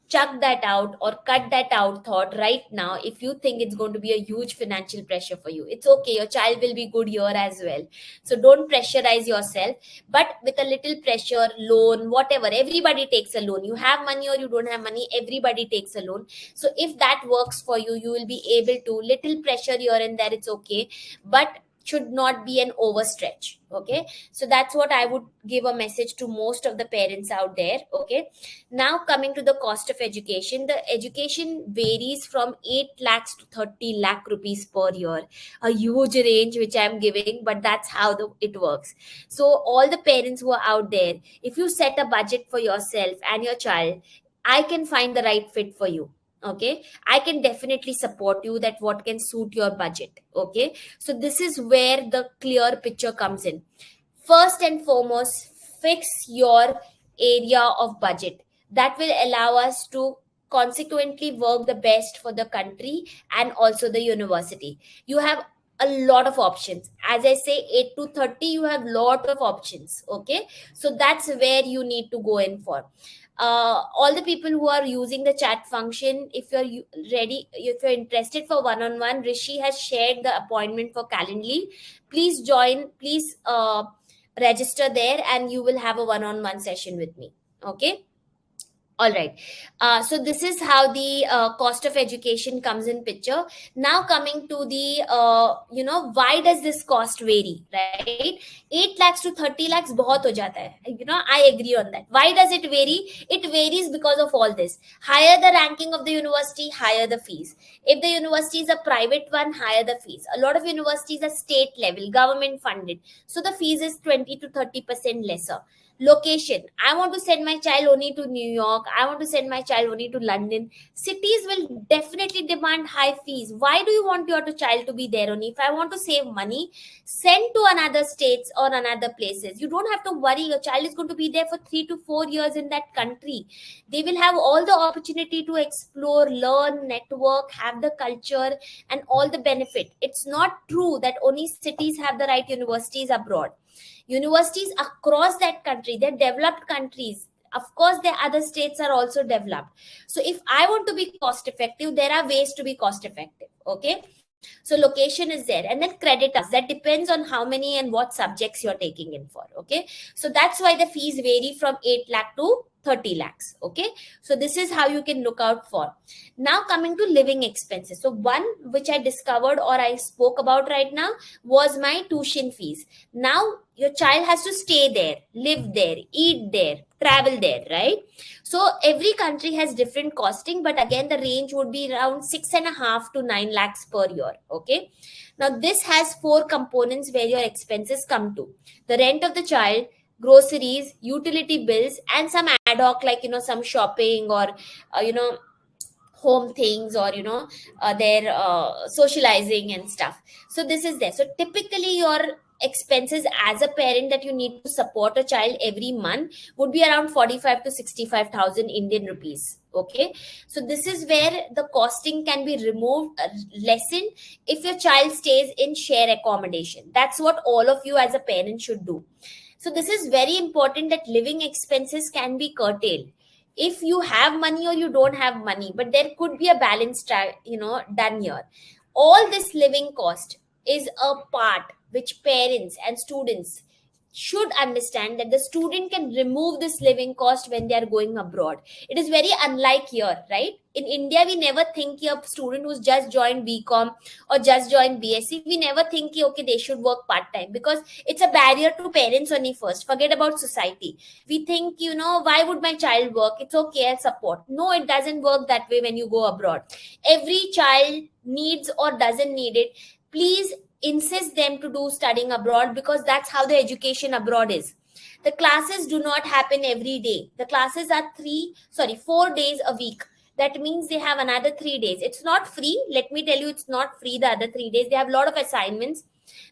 chuck that out or cut that out thought right now. If you think it's going to be a huge financial pressure for you, it's okay, your child will be good here as well. So don't pressurize yourself. But with a little pressure, loan, whatever, everybody takes a loan. You have money or you don't have money, everybody takes a loan. So if that works for you, you will be able to, little pressure here and there, it's okay, but should not be an overstretch. Okay. So that's what I would give a message to most of the parents out there. Okay. Now, coming to the cost of education, the education varies from 8 lakhs to 30 lakh rupees per year. A huge range, which I'm giving, but that's how it works. So, all the parents who are out there, if you set a budget for yourself and your child, I can find the right fit for you. Okay. I can definitely support you that what can suit your budget. Okay. So, this is where the clear picture comes in. First and foremost, fix your area of budget. That will allow us to consequently work the best for the country and also the university. You have a lot of options. As I say, 8 to 30, you have lot of options. Okay. So that's where you need to go in for. All the people who are using the chat function, if you're ready, if you're interested for one-on-one, Rishi has shared the appointment for Calendly. Please join, please register there, and you will have a one-on-one session with me. Okay. All right. So this is how the cost of education comes in picture. Now coming to the, why does this cost vary, right? 8 lakhs to 30 lakhs बहुत हो जाता है. I agree on that. Why does it vary? It varies because of all this. Higher the ranking of the university, higher the fees. If the university is a private one, higher the fees. A lot of universities are state level, government funded. So the fees is 20 to 30% lesser. Location, I want to send my child only to New York, I want to send my child only to London. Cities will definitely demand high fees. Why do you want your child to be there only? If I want to save money, send to another states or another places. You don't have to worry, your child is going to be there for 3 to 4 years in that country. They will have all the opportunity to explore, learn, network, have the culture and all the benefit. It's not true that only cities have the right universities abroad. Universities across that country, they're developed countries Of course, the other states are also developed. So if I want to be cost effective, there are ways to be cost effective. Okay. So location is there, and then credit hours, that depends on how many and what subjects you're taking in for. Okay. So that's why the fees vary from 8 lakh to 30 lakhs. Okay. So this is how you can look out for. Now coming to living expenses. So one which I discovered or I spoke about right now was my tuition fees. Now your child has to stay there, live there, eat there, travel there, right? So every country has different costing, but again, the range would be around 6.5 to 9 lakhs per year. Okay. Now this has four components where your expenses come to: the rent of the child, groceries, utility bills, and some ad hoc, like, some shopping or, home things, or, their socializing and stuff. So this is there. So typically your expenses as a parent that you need to support a child every month would be around 45 to 65,000 Indian rupees. Okay. So this is where the costing can be removed, lessened, if your child stays in share accommodation. That's what all of you as a parent should do. So this is very important, that living expenses can be curtailed if you have money or you don't have money, but there could be a balance done here. All this living cost is a part which parents and students should understand, that the student can remove this living cost when they are going abroad. It is very unlike here, right? In India, we never think a student who's just joined BCom or just joined BSc, we never think, okay, they should work part-time, because it's a barrier to parents only first. Forget about society. We think, why would my child work? It's okay, I'll support. No, it doesn't work that way when you go abroad. Every child needs or doesn't need it. Please insist them to do studying abroad, because that's how the education abroad is. The classes do not happen every day. The classes are 4 days a week. That means they have another 3 days. It's not free. Let me tell you, it's not free the other 3 days. They have a lot of assignments.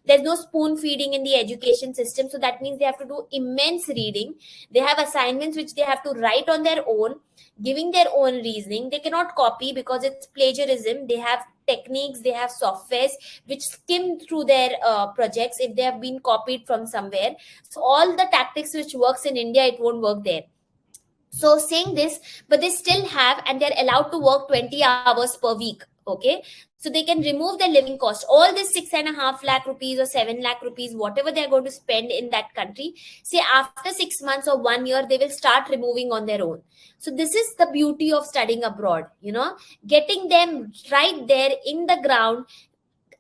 There's no spoon feeding in the education system. So that means they have to do immense reading. They have assignments which they have to write on their own, giving their own reasoning. They cannot copy because it's plagiarism. They have techniques, they have softwares which skim through their projects if they have been copied from somewhere. So all the tactics which works in India, it won't work there. So saying this, but they still have, and they're allowed to work 20 hours per week. Okay. So they can remove their living cost. All this 6.5 lakh rupees or 7 lakh rupees, whatever they're going to spend in that country, say after 6 months or 1 year, they will start removing on their own. So this is the beauty of studying abroad, getting them right there in the ground,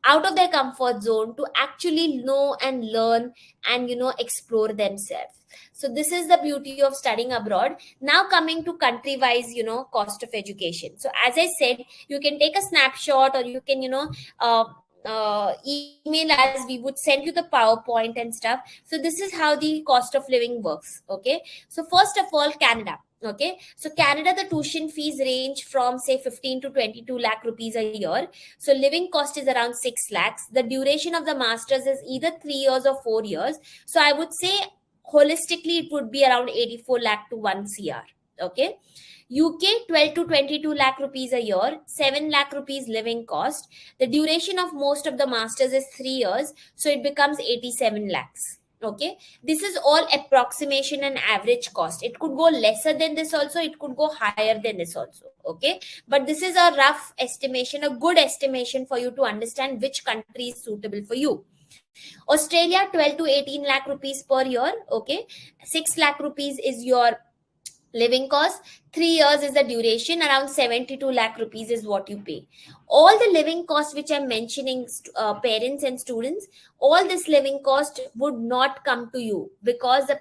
out of their comfort zone, to actually know and learn and explore themselves. So this is the beauty of studying abroad. Now coming to country wise cost of education. So as I said, you can take a snapshot, or you can email us. We would send you the PowerPoint and stuff. So this is how the cost of living works. Okay. So first of all, Canada. Okay. So Canada, the tuition fees range from say 15 to 22 lakh rupees a year. So living cost is around 6 lakhs. The duration of the masters is either 3 years or 4 years. So I would say holistically it would be around 84 lakh to 1 CR. Okay. UK, 12 to 22 lakh rupees a year, 7 lakh rupees living cost. The duration of most of the masters is 3 years. So it becomes 87 lakhs. Okay. This is all approximation and average cost. It could go lesser than this also. It could go higher than this also. Okay. But this is a rough estimation, a good estimation for you to understand which country is suitable for you. Australia, 12 to 18 lakh rupees per year. Okay. 6 lakh rupees is your living cost. 3 years is the duration. Around 72 lakh rupees is what you pay. All the living costs which I'm mentioning, parents and students, all this living cost would not come to you, because the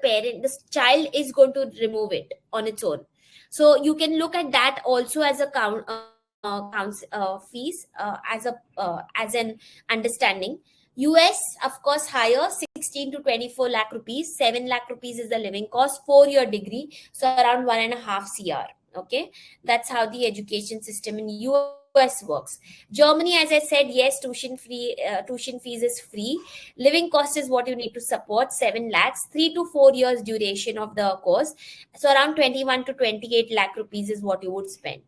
child is going to remove it on its own. So you can look at that also as a fees, as an understanding. US, of course, higher, 16 to 24 lakh rupees. 7 lakh rupees is the living cost, 4-year degree. So around 1.5 CR. Okay. That's how the education system in US works. Germany, as I said, yes, tuition fees is free. Living cost is what you need to support, 7 lakhs, 3 to 4 years duration of the course. So around 21 to 28 lakh rupees is what you would spend.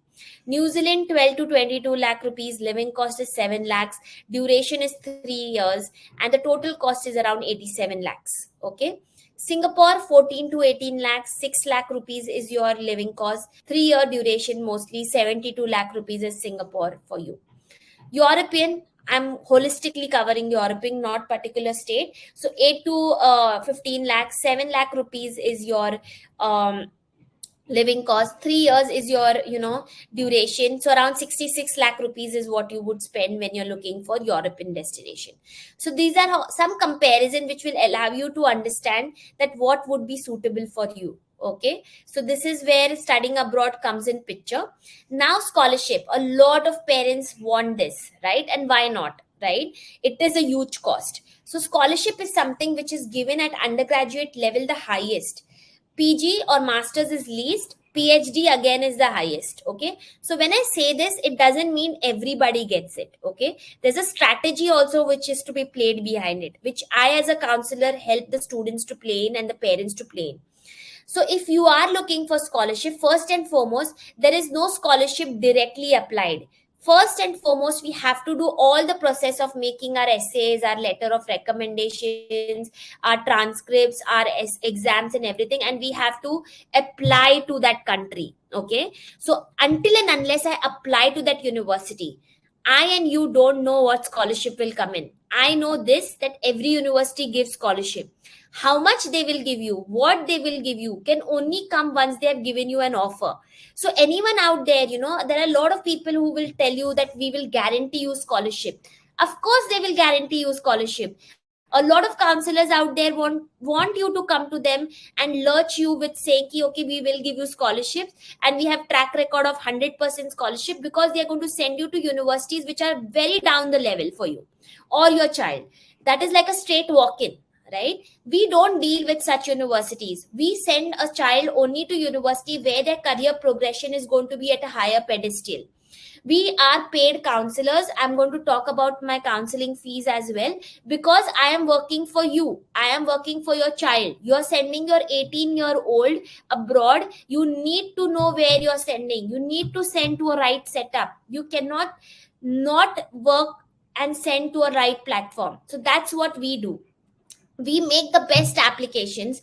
New Zealand, 12 to 22 lakh rupees. Living cost is 7 lakhs. Duration is 3 years. And the total cost is around 87 lakhs. Okay. Singapore, 14 to 18 lakhs, 6 lakh rupees is your living cost. 3-year duration, mostly 72 lakh rupees is Singapore for you. European, I'm holistically covering European, not particular state. So 8 to 15 lakhs, 7 lakh rupees is your living cost. 3 years is your duration, so around 66 lakh rupees is what you would spend when you're looking for European destination. So these are some comparison which will allow you to understand that what would be suitable for you. Okay, so this is where studying abroad comes in picture. Now scholarship, a lot of parents want this, right? And why not, right? It is a huge cost. So scholarship is something which is given at undergraduate level the highest. PG or masters is least, PhD again is the highest. Okay, so when I say this, it doesn't mean everybody gets it. Okay, there's a strategy also which is to be played behind it, which I as a counselor help the students to play in and the parents to play in. So if you are looking for scholarship, first and foremost, there is no scholarship directly applied. First and foremost, we have to do all the process of making our essays, our letter of recommendations, our transcripts, our exams and everything, and we have to apply to that country. Okay, so until and unless I apply to that university, I and you don't know what scholarship will come in. I know this, that every university gives scholarship. How much they will give you, what they will give you, can only come once they have given you an offer. So anyone out there, there are a lot of people who will tell you that we will guarantee you scholarship. Of course they will guarantee you scholarship. A lot of counselors out there want you to come to them and lurch you with saying ki, okay, we will give you scholarships and we have track record of 100% scholarship, because they are going to send you to universities which are very down the level for you or your child. That is like a straight walk-in, right? We don't deal with such universities. We send a child only to university where their career progression is going to be at a higher pedestal. We are paid counselors. I'm going to talk about my counseling fees as well, because I am working for you, I am working for your child. You're sending your 18-year-old abroad, you need to know where you're sending. You need to send to a right setup. You cannot not work and send to a right platform. So that's what we do. We make the best applications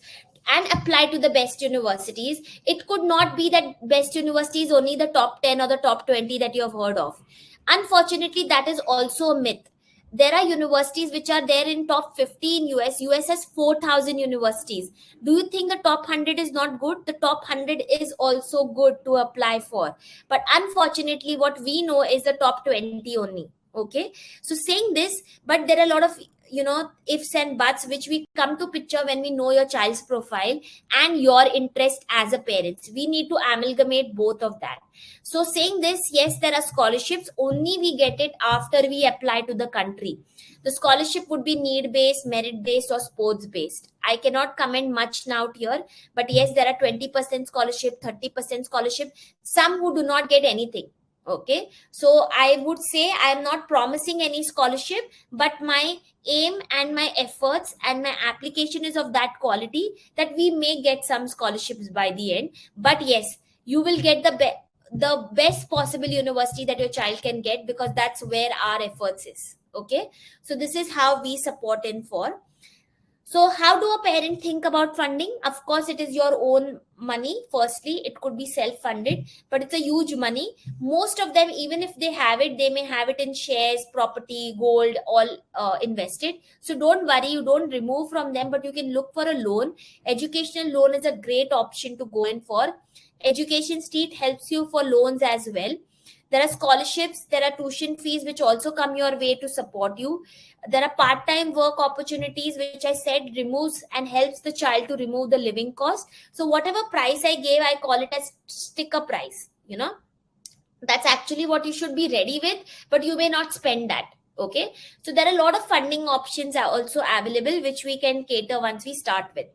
and apply to the best universities. It could not be that best universities only the top 10 or the top 20 that you have heard of. Unfortunately, that is also a myth. There are universities which are there in top 50 in US has 4,000 universities. Do you think the top 100 is not good? The top 100 is also good to apply for, but unfortunately what we know is the top 20 only. Okay, so saying this, but there are a lot of ifs and buts which we come to picture when we know your child's profile and your interest as a parent. We need to amalgamate both of that. So saying this, yes, there are scholarships, only we get it after we apply to the country. The scholarship would be need based, merit based, or sports based. I cannot comment much now here, but yes, there are 20% scholarship, 30% scholarship, some who do not get anything. Okay, so I would say I am not promising any scholarship, but my aim and my efforts and my application is of that quality that we may get some scholarships by the end. But yes, you will get the best possible university that your child can get, because that's where our efforts is. Okay, so this is how we support in for. So how do a parent think about funding? Of course, it is your own money. Firstly, it could be self-funded, but it's a huge money. Most of them, even if they have it, they may have it in shares, property, gold, all invested. So don't worry, you don't remove from them, but you can look for a loan. Educational loan is a great option to go in for. Education Street helps you for loans as well. There are scholarships, there are tuition fees which also come your way to support you. There are part-time work opportunities, which I said removes and helps the child to remove the living cost. So whatever price I gave, I call it as sticker price. That's actually what you should be ready with, but you may not spend that. Okay, so there are a lot of funding options are also available, which we can cater once we start with.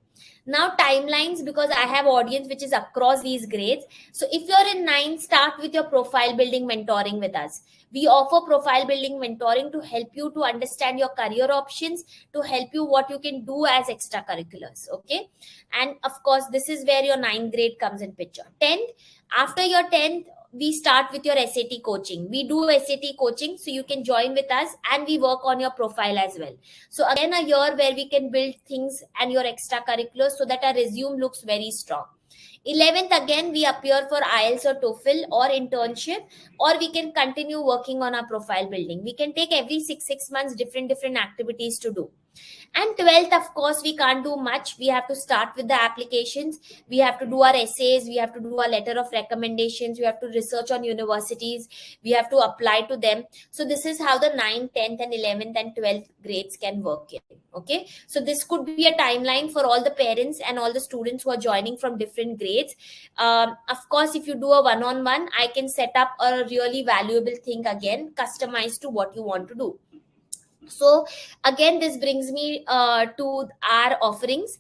Now timelines, because I have audience which is across these grades. So if you're in 9, start with your profile building mentoring with us. We offer profile building mentoring to help you to understand your career options, to help you what you can do as extracurriculars. Okay, and of course this is where your 9th grade comes in picture. 10th, after your 10th, we start with your SAT coaching. We do SAT coaching, so you can join with us, and we work on your profile as well. So again, a year where we can build things and your extracurriculars so that our resume looks very strong. 11th, again, we appear for IELTS or TOEFL or internship, or we can continue working on our profile building. We can take every six months different activities to do. And 12th, of course, we can't do much. We have to start with the applications. We have to do our essays. We have to do our letter of recommendations. We have to research on universities. We have to apply to them. So this is how the 9th, 10th, and 11th and 12th grades can work in. Okay. So this could be a timeline for all the parents and all the students who are joining from different grades. Of course, if you do a one-on-one, I can set up a really valuable thing again, customized to what you want to do. So again, this brings me to our offerings.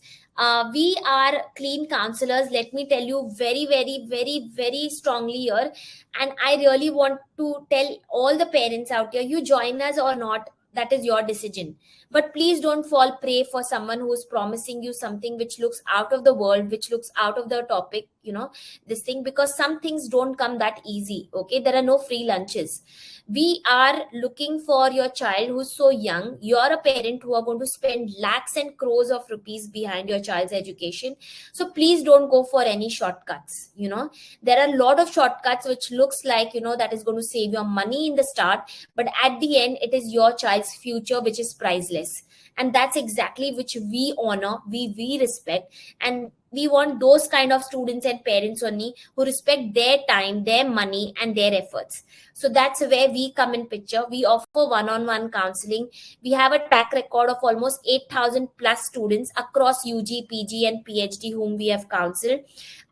We are clean counselors. Let me tell you very strongly here. And I really want to tell all the parents out here, you join us or not, that is your decision. But please don't fall prey for someone who is promising you something which looks out of the world, which looks out of the topic, this thing, because some things don't come that easy. Okay. There are no free lunches. We are looking for your child who's so young. You're a parent who are going to spend lakhs and crores of rupees behind your child's education. So please don't go for any shortcuts. There are a lot of shortcuts which looks like, that is going to save your money in the start, but at the end, it is your child's future which is priceless. And that's exactly which we honor, we respect, and we want those kind of students and parents only who respect their time, their money, and their efforts. So that's where we come in picture. We offer one-on-one counseling. We have a track record of almost 8,000 plus students across UG, PG, and PhD whom we have counseled.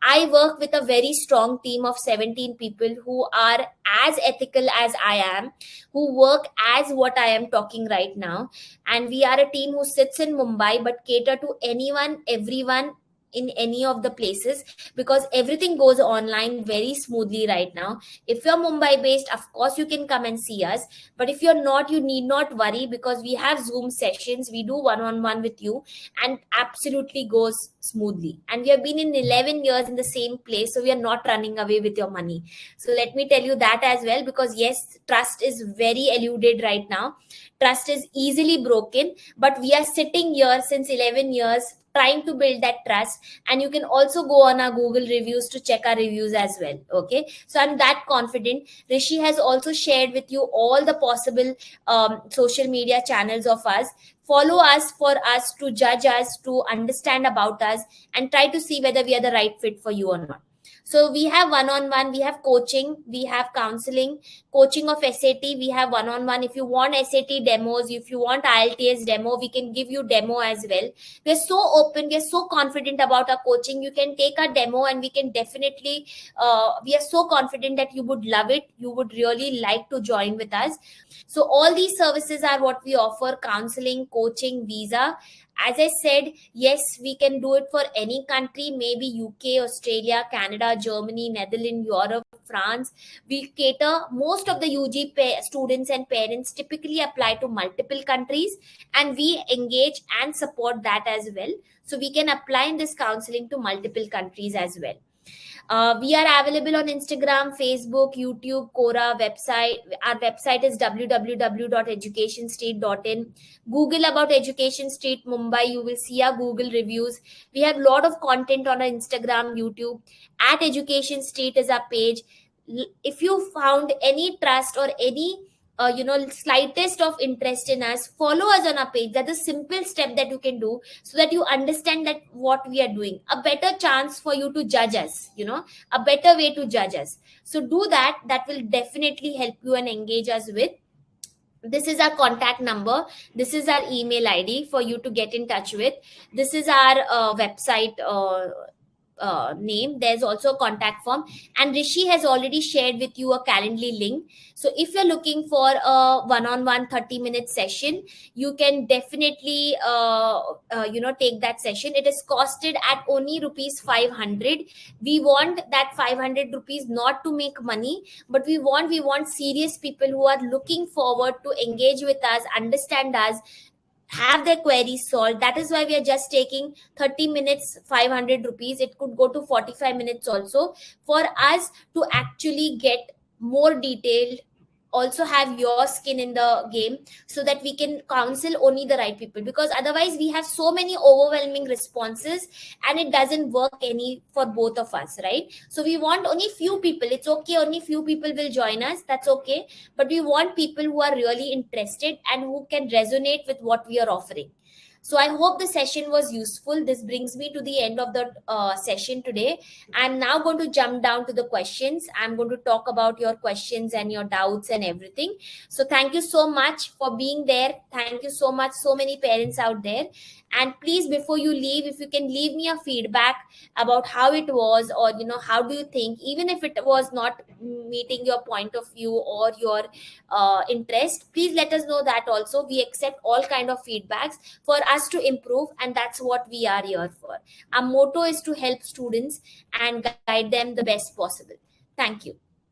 I work with a very strong team of 17 people who are as ethical as I am, who work as what I am talking right now. And we are a team who sits in Mumbai but cater to anyone, everyone in any of the places, because everything goes online very smoothly right now. If you're Mumbai based, of course you can come and see us, but if you're not, you need not worry, because we have Zoom sessions, we do one-on-one with you, and absolutely goes smoothly. And we have been in 11 years in the same place, so we are not running away with your money. So let me tell you that as well, because yes, trust is very eluded right now. Trust is easily broken, but we are sitting here since 11 years trying to build that trust. And you can also go on our Google reviews to check our reviews as well. Okay. So I'm that confident. Rishi has also shared with you all the possible social media channels of us. Follow us for us to judge us, to understand about us, and try to see whether we are the right fit for you or not. So we have one-on-one, we have coaching, we have counseling, coaching of SAT, we have one-on-one. If you want SAT demos, if you want IELTS demo, we can give you demo as well. We're so open, we're so confident about our coaching. You can take our demo and we can definitely, we are so confident that you would love it. You would really like to join with us. So all these services are what we offer: counseling, coaching, visa. As I said, yes, we can do it for any country, maybe UK, Australia, Canada, Germany, Netherlands, Europe, France. We cater, most of the UG students and parents typically apply to multiple countries, and we engage and support that as well. So we can apply in this counseling to multiple countries as well. We are available on Instagram, Facebook, YouTube, Quora website. Our website is www.educationstate.in. Google about Education State Mumbai. You will see our Google reviews. We have a lot of content on our Instagram, YouTube. At Education State is our page. If you found any trust or any slightest of interest in us, follow us on our page. That's a simple step that you can do, so that you understand that what we are doing, a better chance for you to judge us, a better way to judge us. So do that. That will definitely help you and engage us with. This is our contact number. This is our email ID for you to get in touch with. This is our website name. There's also a contact form, and Rishi has already shared with you a Calendly link. So if you're looking for a one-on-one 30-minute session, you can definitely take that session. It is costed at only rupees 500. We want that 500 rupees not to make money, but we want serious people who are looking forward to engage with us, understand us, have their queries solved. That is why we are just taking 30 minutes, 500 rupees. It could go to 45 minutes also, for us to actually get more detailed, also have your skin in the game, so that we can counsel only the right people. Because otherwise we have so many overwhelming responses, and it doesn't work any for both of us, right? So we want only few people. It's okay, only few people will join us, that's okay. But we want people who are really interested and who can resonate with what we are offering. So I hope the session was useful. This brings me to the end of the session today. I'm now going to jump down to the questions. I'm going to talk about your questions and your doubts and everything. So thank you so much for being there. Thank you so much, so many parents out there. And please, before you leave, if you can leave me a feedback about how it was, or how do you think, even if it was not meeting your point of view or your interest, please let us know that also. We accept all kind of feedbacks for us to improve, and that's what we are here for. Our motto is to help students and guide them the best possible. Thank you.